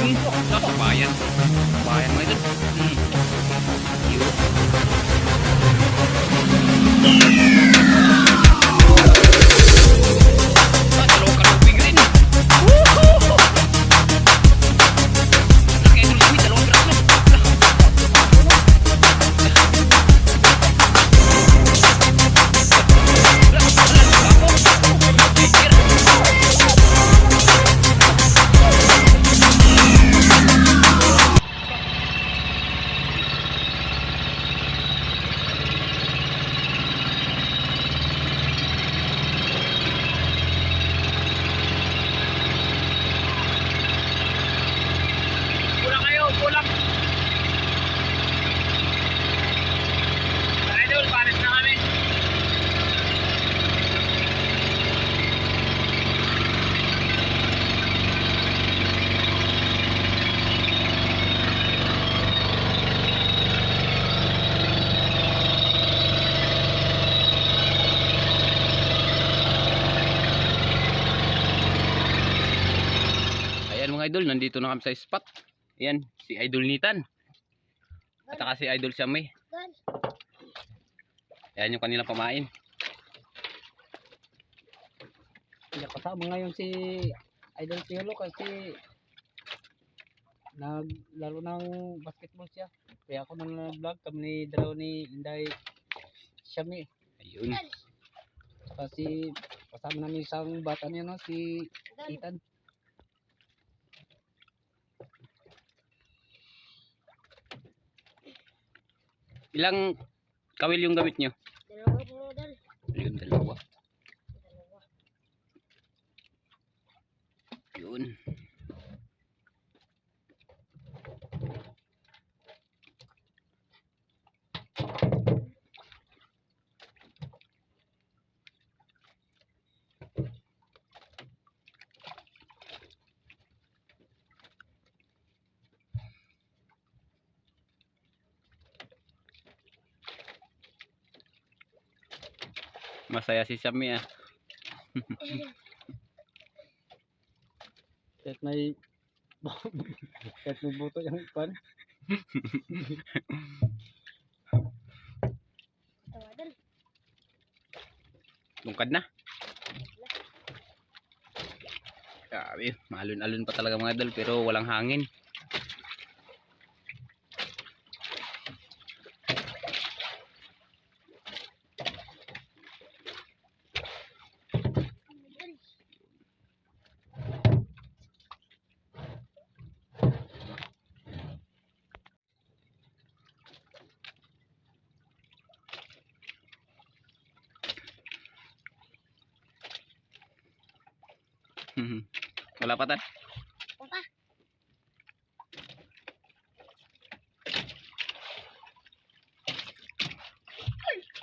Yun. Bayan. Bayan mga idol. Yun. Dalawang kaluping rin. Woohoo! Laki idol kami, dalawang piraso. Pulang kayo, pulang. Idol, palis na kami. Ayan mga idol, nandito na kami sa spot. Ayan, si Idol Nitan. At saka si Idol Siamay. Ayan yung kanilang pamain. Hindi kasama ngayon si Idol Piolo kasi naglaro ng basketball siya. Kaya ako nang nag-vlog kami ni dalaw ni Inday Siami. Ayun. Kasi kasama namin isang bata niya no, si Ethan. Ilang kawil yung gamit nyo? Dalawa po, Dal. Ayun, dalawa. Yun. Masaya si Siamay ah. Kahit may kahit may buto yung pan. Tawa, Dal. Lungkad na. Grabe, maalon-alon pa talaga mga idol pero walang hangin. Wala pa tan. Papa.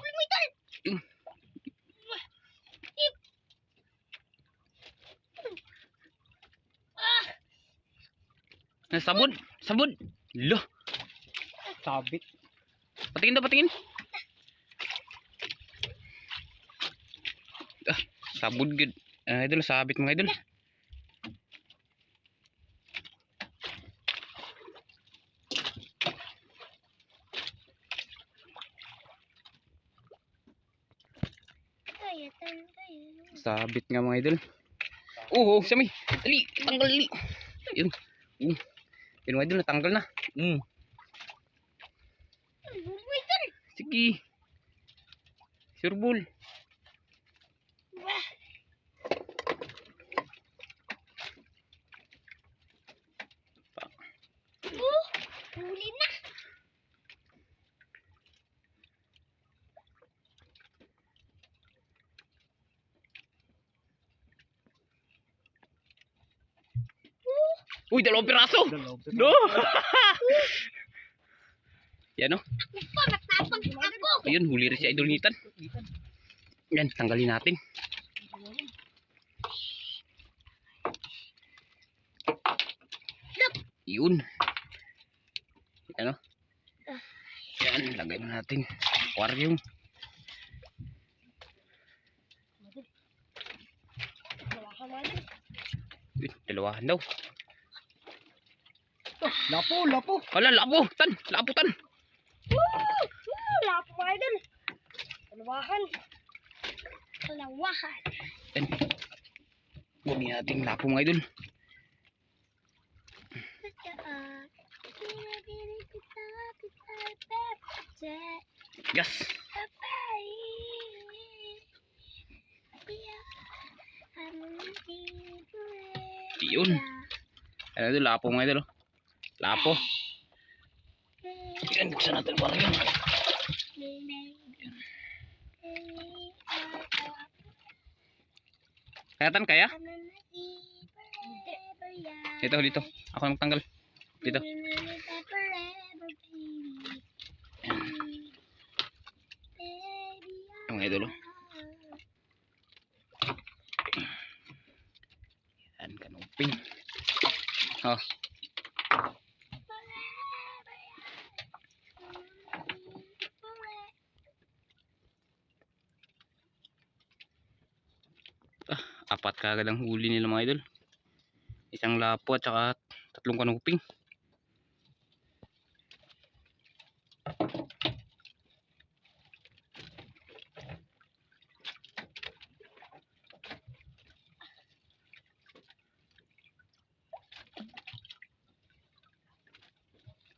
Uy, mo Dal. Sabon, sabon. Loh, Sabit. patingin daw, patingin. Ah, sabon good. Idol, sabit mga idol. Kaya, Dal. Sabit nga mga idol. Oh, Siamay. Dali, tanggal dali. Yun. Yun mga idol, natanggal na. Uy, Dal. Sige. Surbol. Wah. Huli na. Uy, dalawang piraso. No. Yan o. Pa, matapang ako. Ayun, huli rin si Idol Nitan. Yan, tanggalin natin. Yun. Ano? Yan, lagay na natin. Aquarium. Dalawahan daw. Lapo, lapo. Wala, labo. Tan. Labo, tan. Lapo mga idol. Kalawahan. Kalawahan. Yan. Kunin natin lapo mga idol. Yes. Yun. Ano ito, lapo mga idol. Lapo. Yan, buksan natin para yun. Kaya tan, kaya? Dito, dito. Ako nang tanggal. Dito. Yung mga idol. Yan, kanuping. Oh. Apat kagad ang huli nila mga idol. Isang lapo at saka tatlong kanuping.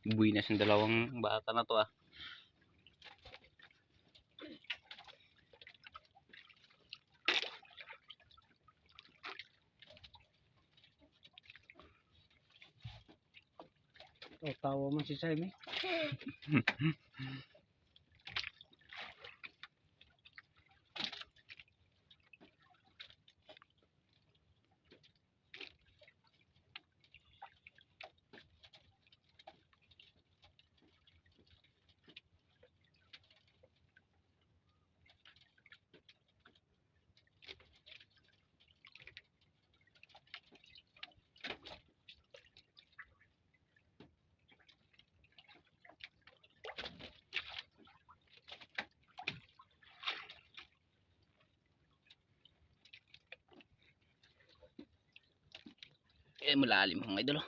Buwinas ng dalawang bata na to ah. Oh, tawa mo si Simon. Eh, malalim mga idol.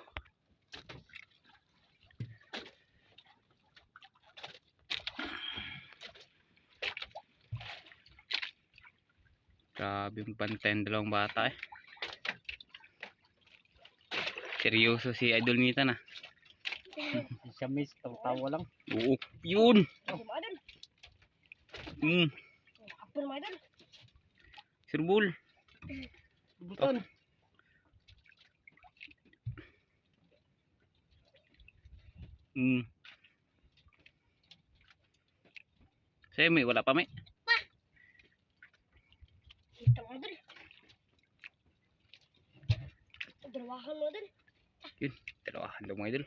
Grabe yung pantayan dalawang bata eh. Seryoso si Idol Nita na. Si Shamis, tawa lang. Oo, yun. Apple mga idol. Sirbol. Butan. Saya may wala pa may. Ito mga idol. Dalawahan mga idol. Yun, dalawahan daw mga idol.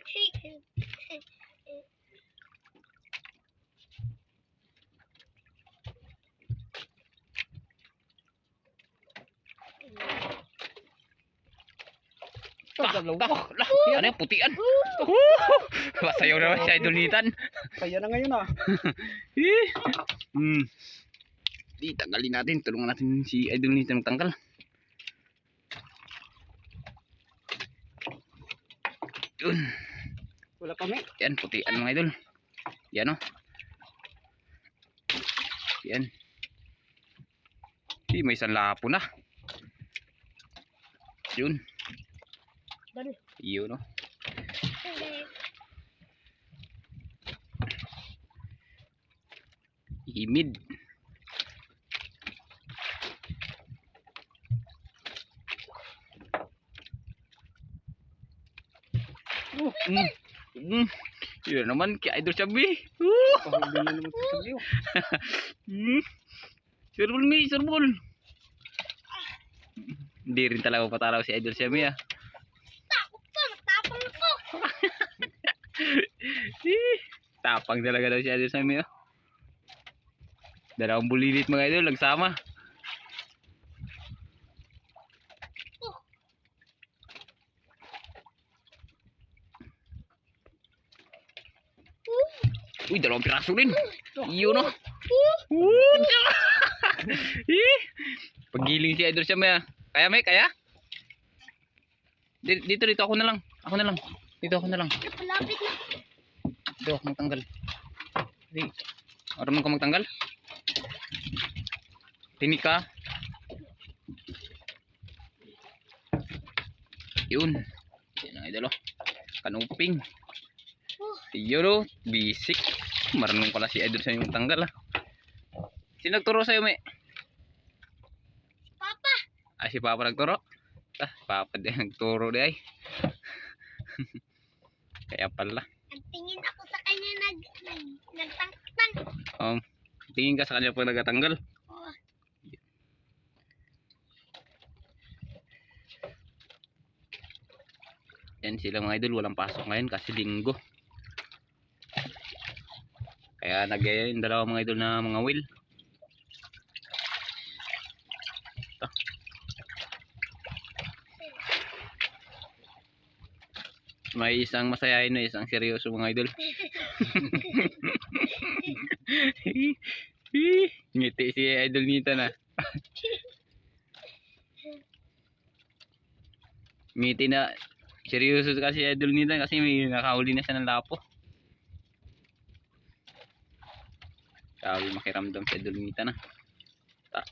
Ano yung putian? Masayaw naman si Idol Nitan. Kaya na ngayon ah. Di, tanggalin natin. Tulungan natin si Idol Nitan magtanggal. Yun. Wala kami. Yan, putian mga idol. Yan o. Yan. Di, may isang lapo na. Yun. Yun o. Imid. Yun naman kay Idol Sabi. Pahuli na naman sa sabiw. Sirbol mi, sirbol. Hindi rin talaga patalaw si Idol Sabi ah. Takot pa, matapang ako. Tapang talaga daw si Idol Sabi ah. Dalawang bulilit mga idol, nagsama. Uy, dalawang piraso rin. Yun o. Paggiling si Idol siya may. Kaya may, kaya? Dito, ako na lang. Ako na lang. Dito ako na lang. Napalapit na. Dito ako magtanggal. Di. Marunong ka magtanggal? Tinik ka. Yun. Yan ang idol oh. Kanuping. Yun oh. Bisik. Marunong pala si idol sa yung tanggal ah. Sino nagturo sa'yo, may? Papa. Ah, si Papa nagturo? Ah, Papa din nagturo di ay. Kaya pala. Nagtingin ako sa kanya nagtangtang. Tingin ka sa kanya pag nagatanggal. Oh. Yan sila mga idol, walang pasok ngayon kasi linggo. Kaya nagyaya yung dalawa mga idol na mga wheel. Ito. May isang masayahin na isang seryoso mga idol. Ngiti si idol nita na. Ngiti na. Seryoso kasi idol nita kasi may nakahuli na siya ng lapo. Sabi makiramdam sa idol nita na. Ta.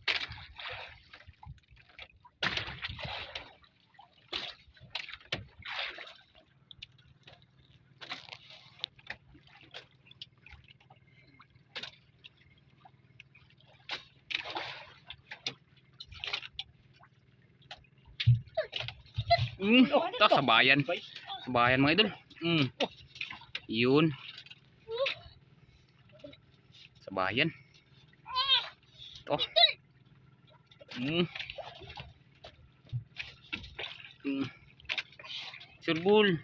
Ito sa bayan. Sa bayan mga idol. Yun. Sa bayan. Ito. Surbul.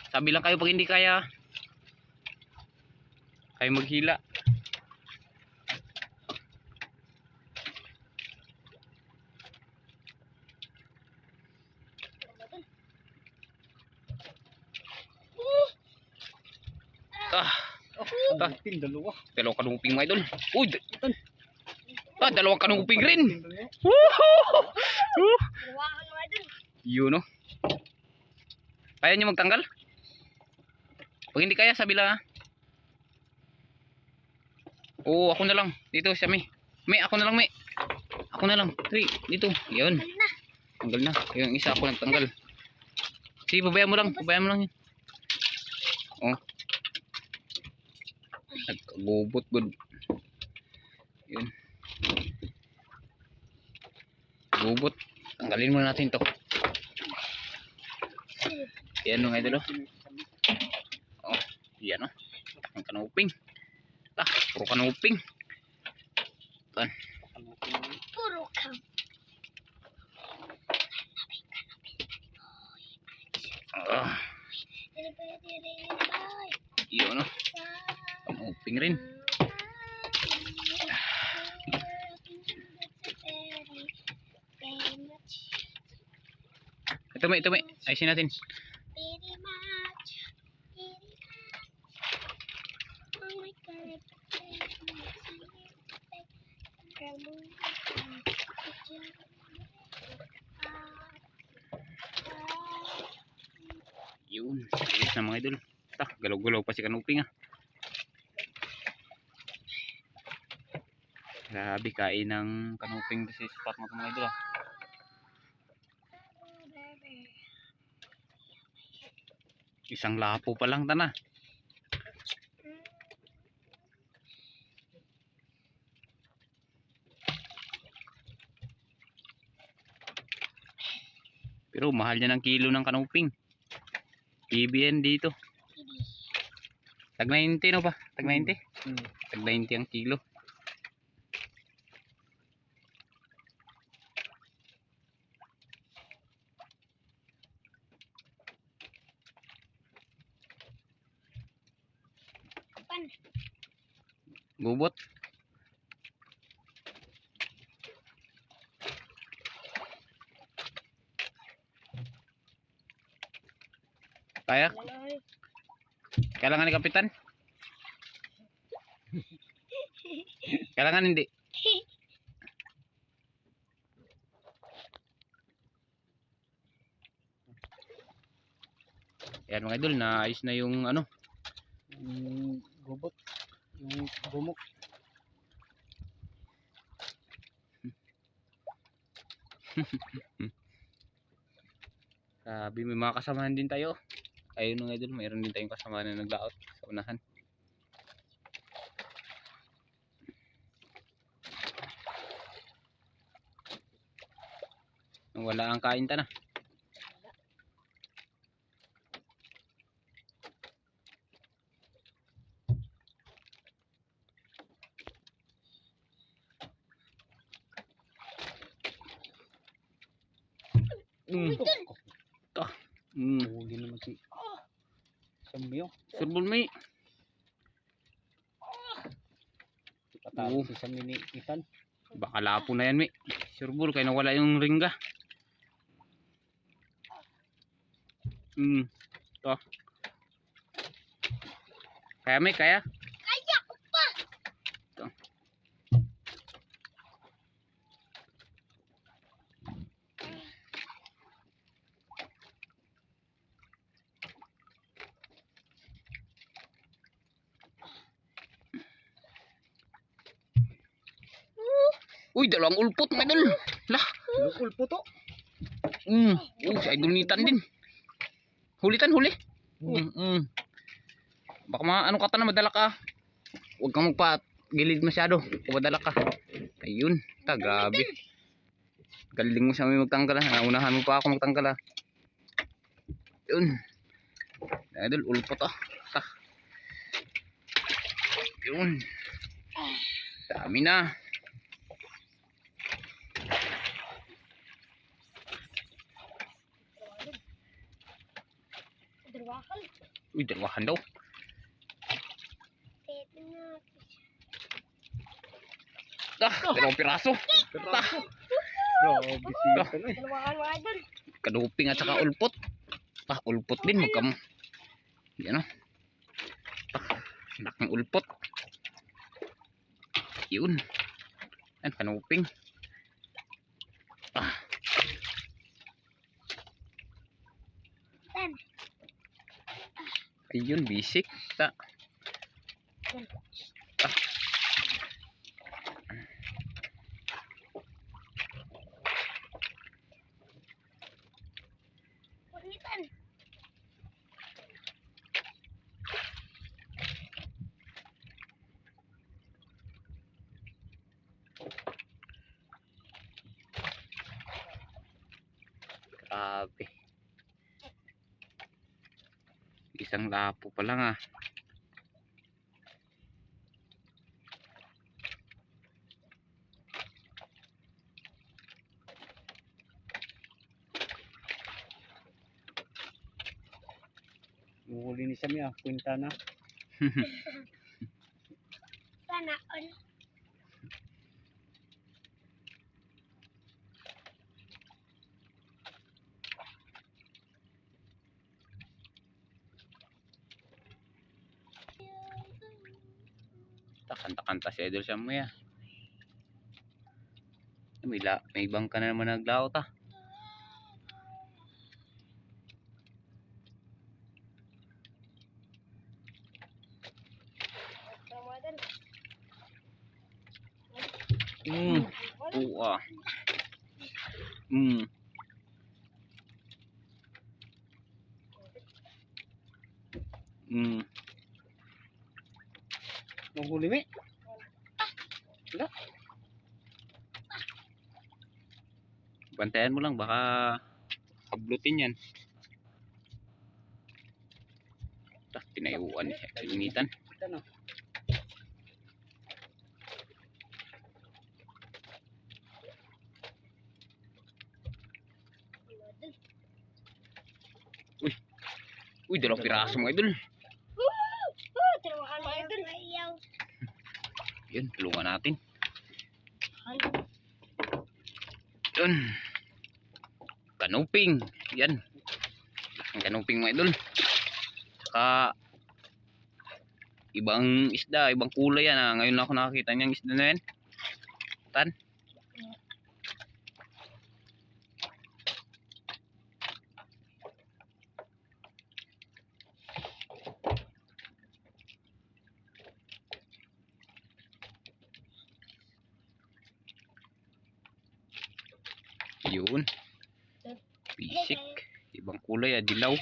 Sabi lang kayo pag hindi kaya. Kayo maghila. Dalawa. Dalawang kanuping mga idol. Uy! Dalawang kanuping rin. Dalawahan mo idol. Yun no. Kaya nyo magtanggal? Pag hindi kaya sabi lang ha. Oo, ako na lang. Dito siya may. May, ako na lang may. Ako na lang. Dito. Yun. Tanggal na. Yung isa ako nagtanggal. Sige, babayan mo lang. Babayan mo lang yun. Oh. Nagkagubot good. Yun. Gubot. Tanggalin muna natin to. Yan nung idol oh. Oh, yan oh. Ang kanuping. Puro kanuping. Tan. Puro kam. Yun oh. Kanuping rin. Ito may. Ayusin natin. Yun. Ayos na mga idol. Galaw-galaw pa si kanuping ah. Grabe kain ng kanuping sa spot mo mga idol ah. Isang lapo pa lang tana. Pero mahal niya ng kilo ng kanuping. PBN dito. Tag 90 no pa? Tag 90? Tag 90 ang kilo. Gubot. Kaya? Kailangan ni Kapitan? Kailangan hindi? Ayan mga idol, naayos na yung ano. Yung gubot. Yung gumok. Sabi may mga kasamahan din tayo. Ayun mga idol, mayroon din tayong kasamahan na naglaot sa unahan. Wala ang kain ta na. Huli naman si Samyo. Surbol may. Patalo si Samyo ni Ethan. Baka lapo na yan may. Surbol kaya nawala yung ringga. To. Kaya may kaya. Kaya ko pa. To. Uy, dalawang ulpot mga idol. Lah. Lukul po to. Si idol nitan din. Hulitan, huli. Baka ano ka ta na madala ka. Huwag kang magpa-gilid masyado. Kung madala ka. Ayun, grabe. Galing mo siya may magtanggal ha. Naunahan mo pa ako magtanggal ha. Yun. Idol, ulpot ah. Yun. Dami na. Dalawakan. Uy, dalawahan daw. Pwede na. Dalawang piraso. Grabe si Ethan eh. Dalawakan mga idol. Kaduping at saka ulpot. Ulpot din. Yan o. Laking ulpot. Yun. Yan, kanuping. Tan. Ayun, bisik. Pulitan. Grabe. Isang lapo pa lang ah. Huli ni Samyo. Kwenta na. Sana all. Kanta-kanta si idol siya mo ya. May bangka na naman naglaot ah. Oo ah. Nung huli mi. Wala. Bantayan mo lang baka hablutin yan. Pinayuan siya. Linitan. Ano? Uy, dalawang piraso mga idol. Dalawakan mga idol. Ayaw. Yun, tulungan natin. Yun. Kanuping. Yan. Laking kanuping mga idol. Saka ibang isda, ibang kulay yan ah. Ngayon lang ako nakakita niyang isda na yan. Tan. Yun. Pisik. Ibang kulay, dilaw.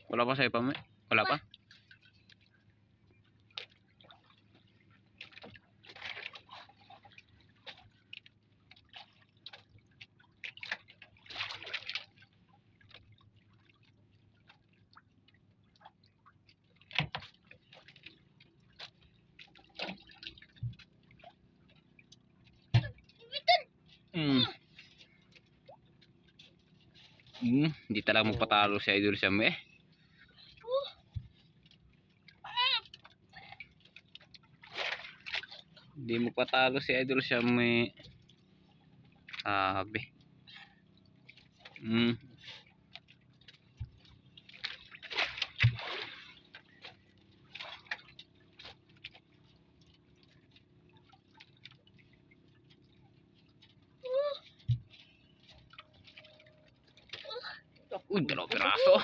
Wala pa sa'yo pa, may? Wala pa? Hindi talaga magpatalo si Idol Sam eh. Hindi magpatalo si Idol Sam eh. Sabi. Uy, 2 piraso.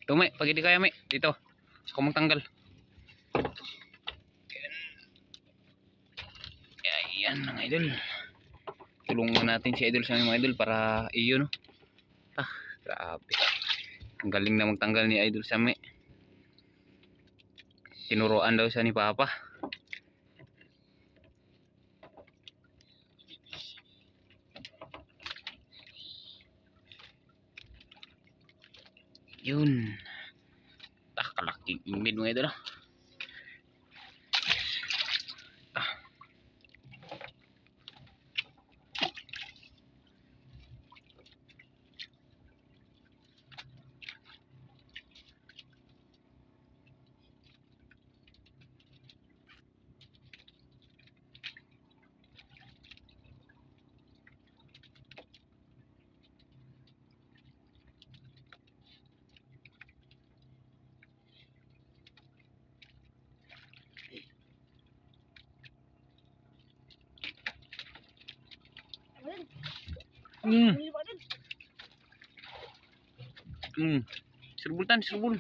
Ito, may. Pag hindi kaya, may. Dito. Ako magtanggal. Ayan, mga idol. Tulungan natin si Idol sa mga idol para iyon. Grabe. Ang galing na magtanggal ni Idol Sam eh. Tinuruan daw siya ni Papa. Yun. Kalaking ingmid mga idol. Serbul tan, serbul.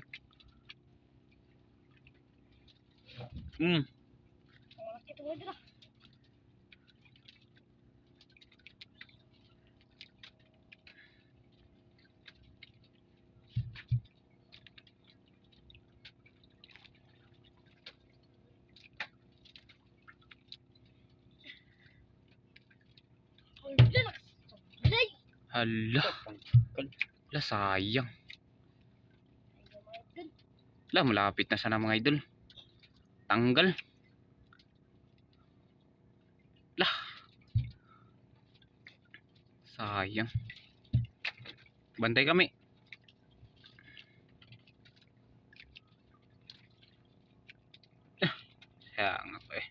Hala. Lah, sayang. Lah, malapit na sana mga idol. Tanggal. Lah. Sayang. Bantay kami. Sayang ako eh.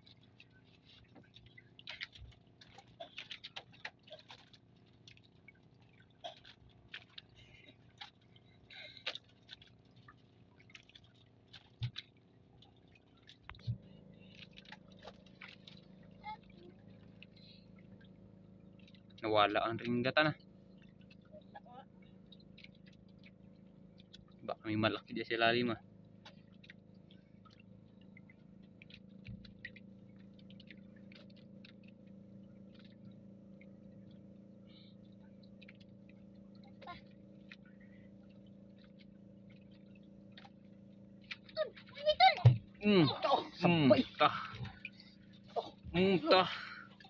Nawala ang ringgatan ah. Baka may malaki dyan sa ilalim ah.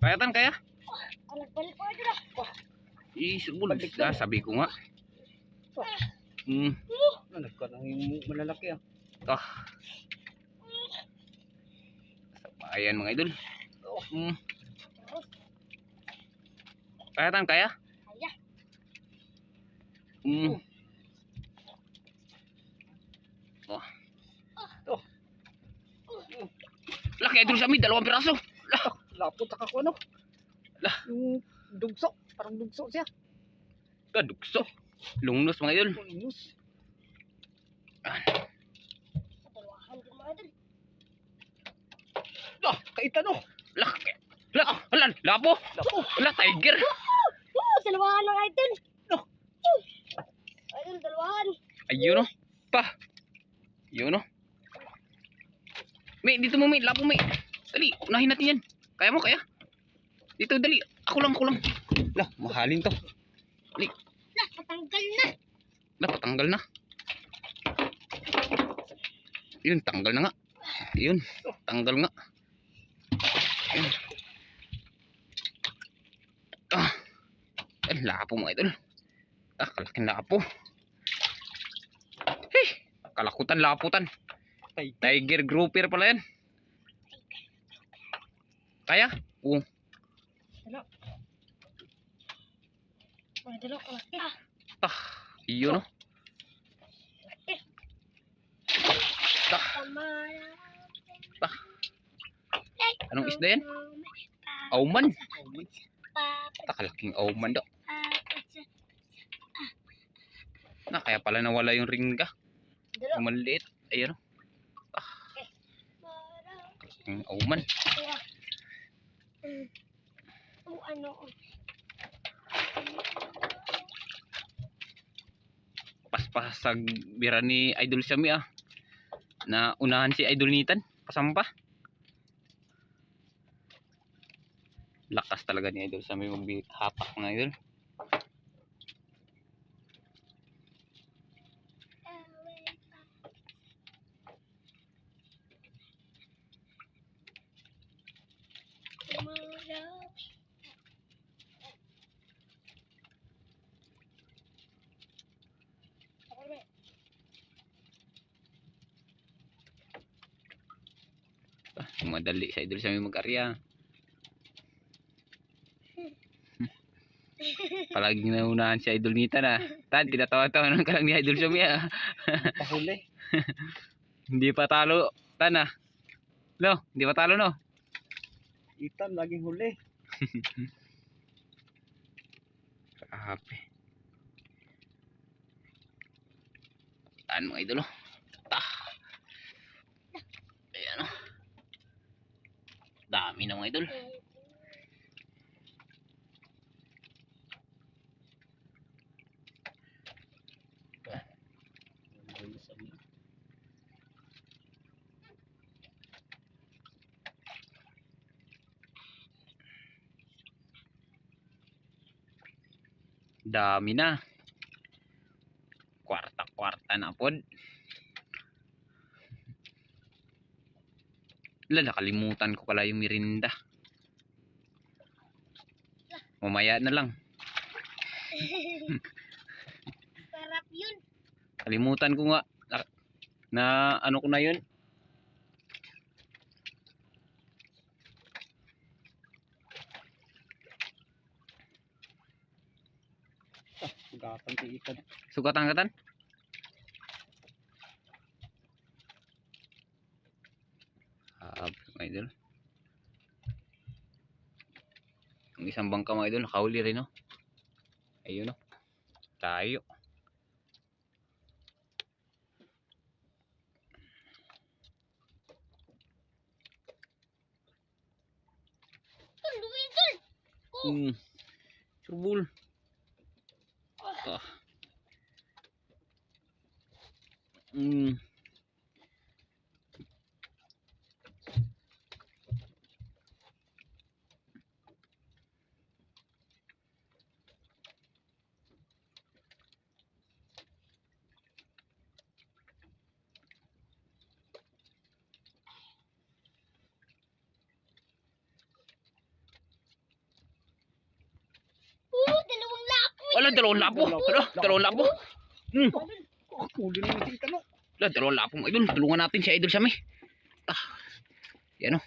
Kaya tan kaya? Balik ko aja dah. Serbul. Sabi ko nga. Nagkaroon ng malalaki ah. Ayan mga idol. Kaya tan kaya? Kaya. Laki Idol Sam, 2 piraso. Lapot sa kako ano. Yung dugso, parang dugso siya. Kadugso. Lungnos mga idol. Lungnos. Dalawahan din mga idol. Kaitan oh. Laki. Halan, lapo. Hala, tiger. dalawahan ng idol. No. Idol, dalawahan. Ayun, oh. Pa. Yun, oh. May, dito mo, may. Lapo, may. Dali, unahin natin yan. Kaya mo, kaya? Dito, dali. Ako lang. Lah, mahalin to. Dali. Lah, patanggal na. Lah, patanggal na. Yun, tanggal na nga. Yun, tanggal nga. Yun. Lapo mga idol. Kalaking lapo. Hey, kalakutan, laputan. Tiger grouper pala yan. Kaya? Oo. Idol, kalaki. Iyon, oh. Anong isda yan? Auman. Kalaking auman daw. Kaya pala nawala yung ringga. Yung maliit. Ayan, oh. Kalaking auman. Ano? Paspasag bira ni Idol Shami, ah. Na unahan si Idol Nitan. Pasampa. Lakas talaga ni Idol Shami maghapak na idol. Madali sa Idol Shami mag-arya. Palagi naunahan si Idol Nitan, ah. Tan, tinatawa-tawanan ka lang ni Idol Shami, ah. Pahuli. Hindi pa talo, Tan, ah. No, hindi pa talo, no? Itan, laging huli. Grabe. Taan mga idol, oh. Ayan, oh. Dami na mga idol. Dami na. Kwarta-kwarta na pod. Nakalimutan ko pala yung merinda. Mamaya na lang. Sarap yun. Kalimutan ko nga na ano ko na yun. Sugatan si Itan. Sugatan-gatan. Mga idol. Ang isang bangka mga idol nakahuli rin, no? Ayun, no? Tayo. Surbul. Dalawang lapo. Wala, dalawang lapo. Wala, dalawang lapo. Huli na si Itan, oh. Wala, dalawang lapo mga idol. Tulungan natin si Idol Shami. Yan, oh.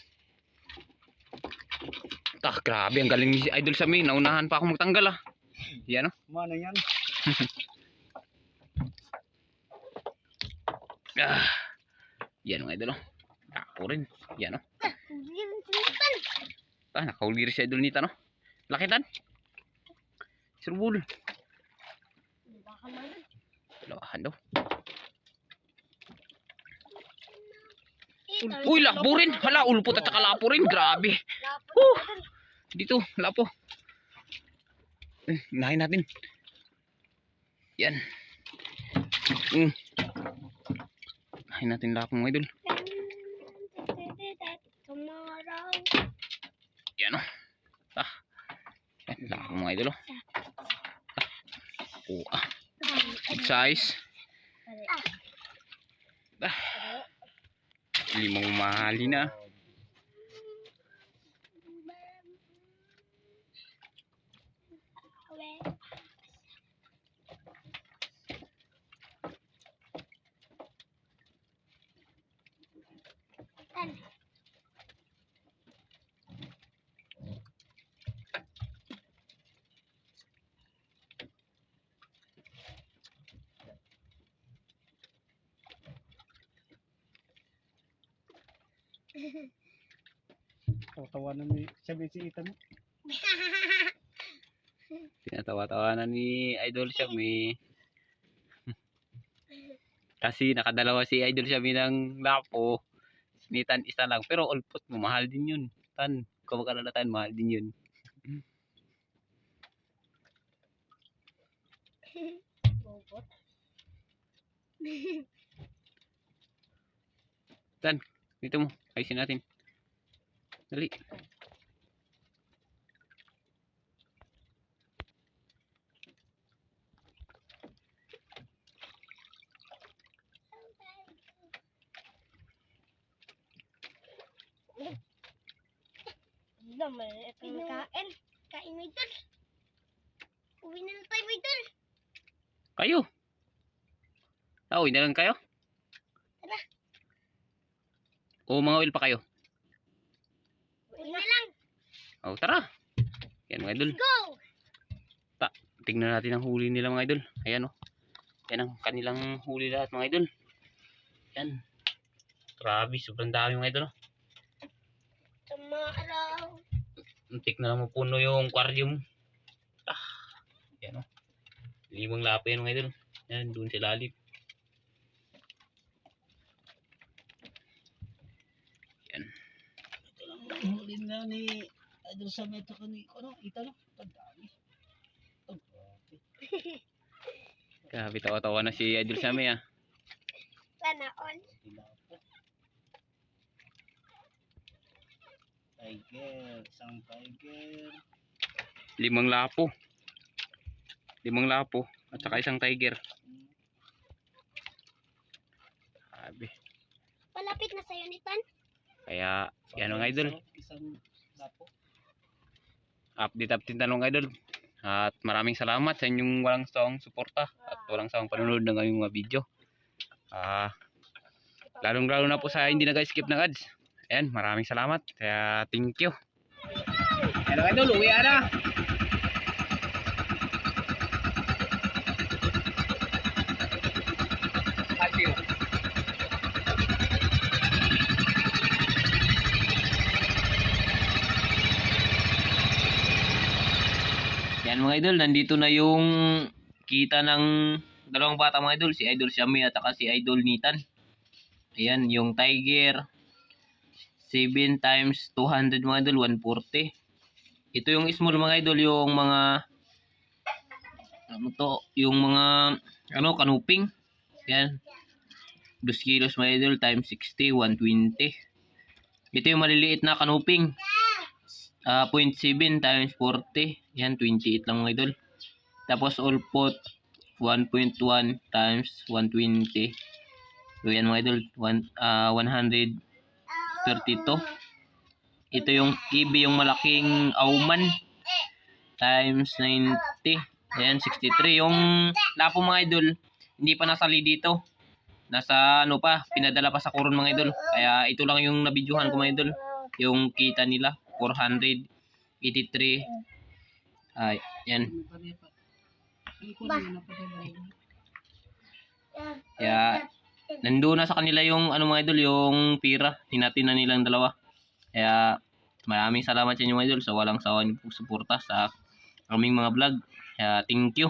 Grabe, ang galing ni si Idol Shami. Naunahan pa ako magtanggal, ah. Yan, oh. Mana yan? Yan mga idol, oh. Lapo rin. Yan, oh. Sinitan. Nakahuli rin si Idol Nitan, oh. Laki, Tan. Surbul. Lawahan daw. Uy, lapo rin. Hala, ulpot at saka lapo rin. Grabe. Dito, lapo. Nahin natin. Yan. Mm. Nahin natin lahat mga idol. Tomorrow. Yan o. Yan, lahat mga idol o. Good size. Limang mahali na. Tawa-tawanan ni siya si Ethan. Tinatawa-tawanan ni Idol Shami. Kasi nakadalawa si Idol Shami ng lapo. Nitan isa lang. Pero ulpot mo, mahal din yun. Tan, kung magkalalatan, mahal din yun. Tan, dito mo. Ayusin natin. Dali. Naman, ito kain. Kain mo idol. Uwi na lang tayo mo idol. Kayo. Uwi na lang kayo. Tara. O mga oil pa kayo. Uwi na lang. O tara. Yan mga idol. Go! Tingnan natin ang huli nila mga idol. Ayan o. Yan ang kanilang huli lahat mga idol. Yan. Grabe, sobrang dami mga idol. Tomorrow. Untik na lang mapuno yung aquarium. Yan o. Limang lapo yan mga idol. Yan, doon sa lalim. Yan. Ito lang huli na ni Idol sa meto ko ni Ethan. Tandaan. Grabe, tawa-tawa na si Idol Shami ah. Sana all. Tiger, isang tiger. Limang lapo. Limang lapo. At saka isang tiger. Grabe. Palapit na sa'yo ni Tan. Kaya, yan mga idol. Isang lapo. Update tanong idol. At maraming salamat sa inyong walang sawang suporta at walang sawang panonood ng ngayong mga video. Lalong-lalo na po sa hindi nag-skip ng ads. Ayan, maraming salamat. Kaya thank you. Hello idol, uwi na. Yan mga idol, nandito na yung kita ng dalawang bata mga idol, si Idol Shami at saka si Idol Nitan. Ayan, yung Tiger 7 times 200 mga idol, 140. Ito yung small mga idol, yung mga ano to, yung mga kanuping. Yan. 2 kilos mga idol times 60, 120. Ito yung maliliit na kanuping. 0.7 times 40. Yan, 28 lang mga idol. Tapos all pot 1.1 times 120. So yan mga idol, 132. Ito yung kibi, yung malaking auman times 90. Ayan, 63. Yung lapo mga idol, hindi pa nasali dito. Nasa ano pa, pinadala pa sa Coron mga idol. Kaya ito lang yung nabidyohan ko mga idol. Yung kita nila, 483. Ay, yan. Kaya nandoon na sa kanila yung ano mga idol, yung pira. Hinatin na nilang dalawa. Kaya maraming salamat sa inyo mga idol sa walang sawa niyo suporta sa aming mga vlog. Kaya thank you.